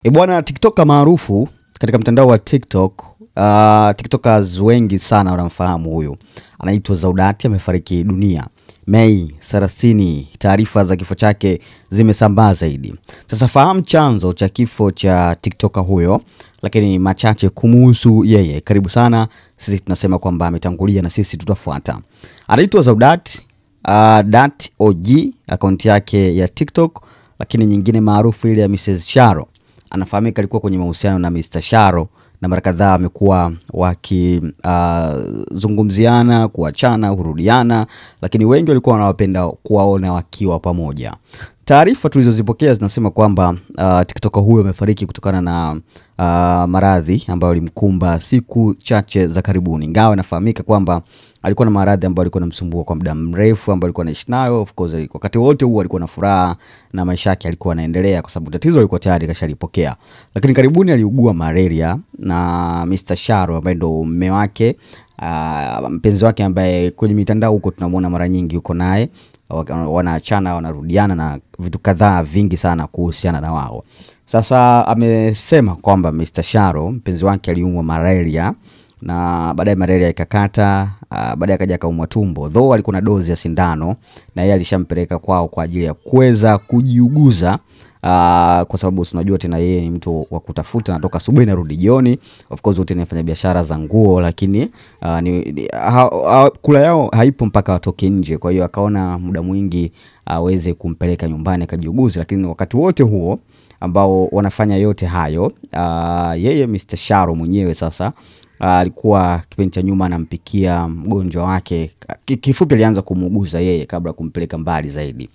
Bwana TikToker maarufu katika mtandao wa TikTok, TikTokers wengi sana wanamfahamu huyu. Anaitwa Zaudati, amefariki dunia Mei 30. Taarifa za kifo chake zimesambaa zaidi. Sasa fahamu chanzo cha kifo cha TikToker huyo, lakini machache kumuhusu yeye. Karibu sana. Sisi tunasema kwamba ametangulia na sisi tutafuata. Anaitwa Zaudati .og, akaunti yake ya TikTok, lakini nyingine maarufu ile ya Mrs. Sharo. Anafahamika alikuwa kwenye mahusiano na Mr. Sharo na mara kadhaa amekuwa wakizungumziana, kuachana, kurudiana, lakini wengi walikuwa wanawapenda kuwaona wakiwa pamoja. Taarifa tulizozipokea zinasema kwamba TikToker huyo amefariki kutokana na maradhi ambayo alimkumba siku chache za karibuni. Ingawa inafahamika kwamba alikuwa na maradhi ambayo alikuwa anamsumbua kwa muda mrefu, ambayo alikuwa anaishi nayo. Of course wakati wote huo alikuwa na furaha na maisha yake alikuwa yanaendelea kwa sababu tatizo alikuwa tayari kashalipokea. Lakini karibuni aliugua malaria na Mr. Sharo ambaye ndo mume wake, mpenzi wake ambaye kwenye mitandao huko tunamuona mara nyingi yuko naye, wanaachana, wanarudiana na vitu kadhaa vingi sana kuhusiana na wao. Sasa amesema kwamba Mr. Sharo mpenzi wake aliumwa malaria na baadaye malaria ikakata, baadaye akaja akaumwa tumbo. Though alikuwa na dozi ya sindano na yeye alishampeleka kwao kwa ajili ya kuweza kujiuguza, kwa sababu tunajua tena yeye ni mtu wa kutafuta, anatoka asubuhi na rudi jioni. Of course wote wanafanya biashara za nguo, lakini kula yao haipo mpaka watoke nje. Kwa hiyo akaona muda mwingi aweze kumpeleka nyumbani akajiuguze. Lakini wakati wote huo ambao wanafanya yote hayo, yeye Mr. Sharo mwenyewe sasa alikuwa kipindi cha nyuma anampikia mgonjwa wake. Kifupi alianza kumuuguza yeye kabla kumpeleka mbali zaidi.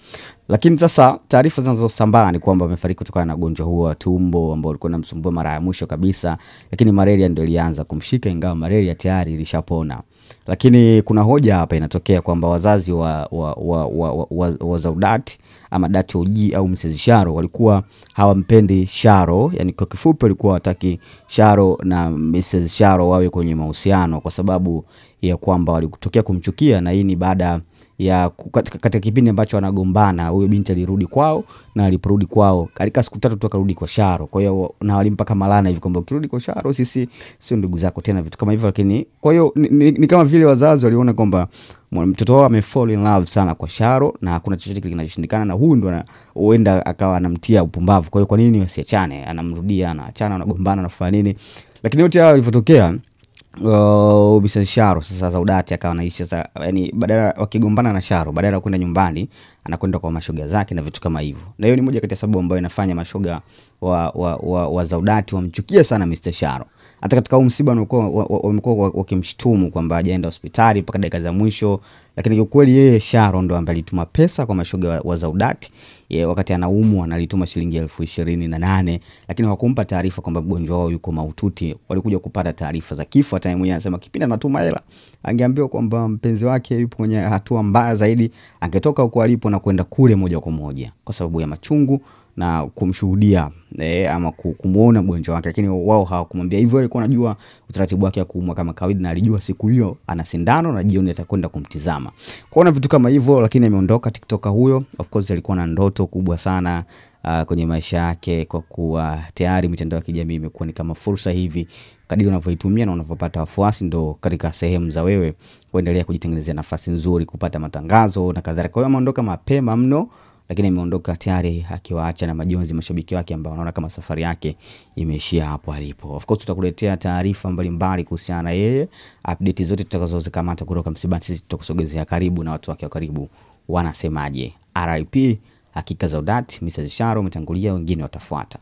Lakini sasa taarifa zinazosambaa ni kwamba amefariki kutokana na ugonjwa huo wa tumbo ambao ulikuwa unamsumbua mara ya mwisho kabisa, lakini malaria ndio ilianza kumshika, ingawa malaria tayari ilishapona. Lakini kuna hoja hapa inatokea kwamba wazazi wa Zaudati ama .og au Mrs. Sharo walikuwa hawampendi Sharo, yani kwa kifupi walikuwa wataki Sharo na Mrs. Sharo wawe kwenye mahusiano kwa sababu ya kwamba walikutokea kumchukia. Na hii ni baada ya katika kipindi ambacho wanagombana, huyo binti alirudi kwao, na aliporudi kwao katika siku 3 tu akarudi kwa Sharo. Kwa hiyo na walimpa kama laana hivi kwamba ukirudi kwa Sharo sisi sio ndugu zako tena, vitu kama hivyo. Lakini kwa hiyo ni kama vile wazazi waliona kwamba mtoto wao amefall in love sana kwa Sharo na hakuna chochote kile kinashindikana, na huyu ndo huenda akawa anamtia upumbavu. Kwa hiyo kwa nini wasiachane? Anamrudia, anaachana, wanagombana, anafanya nini? Lakini yote hayo yalipotokea, Mrs. Sharo sasa Zaudati akawa anaishi sasa, yani badala wakigombana na Sharo, badala ya kwenda nyumbani anakwenda kwa mashoga zake na vitu kama hivyo. Na hiyo ni moja kati ya sababu ambayo inafanya mashoga wa Zaudati wamchukie sana Mr. Sharo. Hata katika msiba wamekuwa wakimshtumu kwamba hajaenda hospitali mpaka dakika za mwisho, lakini kwa kweli yeye Sharo ndo ambaye alituma pesa kwa mashoga wa Zaudati. Yeye wakati anaumwa alituma shilingi 28,000, lakini hawakumpa taarifa kwamba mgonjwa wao yuko mahututi. Walikuja kupata taarifa za kifo. Hata yeye mwenyewe anasema kipindi anatuma hela angeambiwa kwamba mpenzi wake yupo kwenye hatua mbaya zaidi, angetoka huko alipo na kwenda kule moja kwa moja kwa sababu ya machungu na kumshuhudia ama kumuona mgonjwa wake. Lakini wao hawakumwambia hivyo. Walikuwa wanajua utaratibu wake wa kuumwa kama kawaida, na alijua siku hiyo ana sindano na jioni atakwenda kumtizama. Kwaona vitu kama hivyo. Lakini ameondoka TikToker huyo. Of course alikuwa na ndoto kubwa sana kwenye maisha yake, kwa kuwa tayari mitandao ya kijamii imekuwa ni kama fursa hivi. Kadiri unavyoitumia na unavyopata wafuasi, ndo katika sehemu za wewe kuendelea kujitengenezea nafasi nzuri, kupata matangazo na kadhalika. Kwa hiyo ameondoka mapema mno, lakini ameondoka tayari akiwaacha na majonzi mashabiki wake ambao wanaona kama safari yake imeishia hapo alipo. Of course tutakuletea taarifa mbalimbali kuhusiana na yeye, update zote tutakazozikamata kutoka msibani sisi tutakusogezea karibu na watu wake wa karibu wanasemaje. RIP hakika Zaudati, Mrs. Sharo umetangulia, wengine watafuata.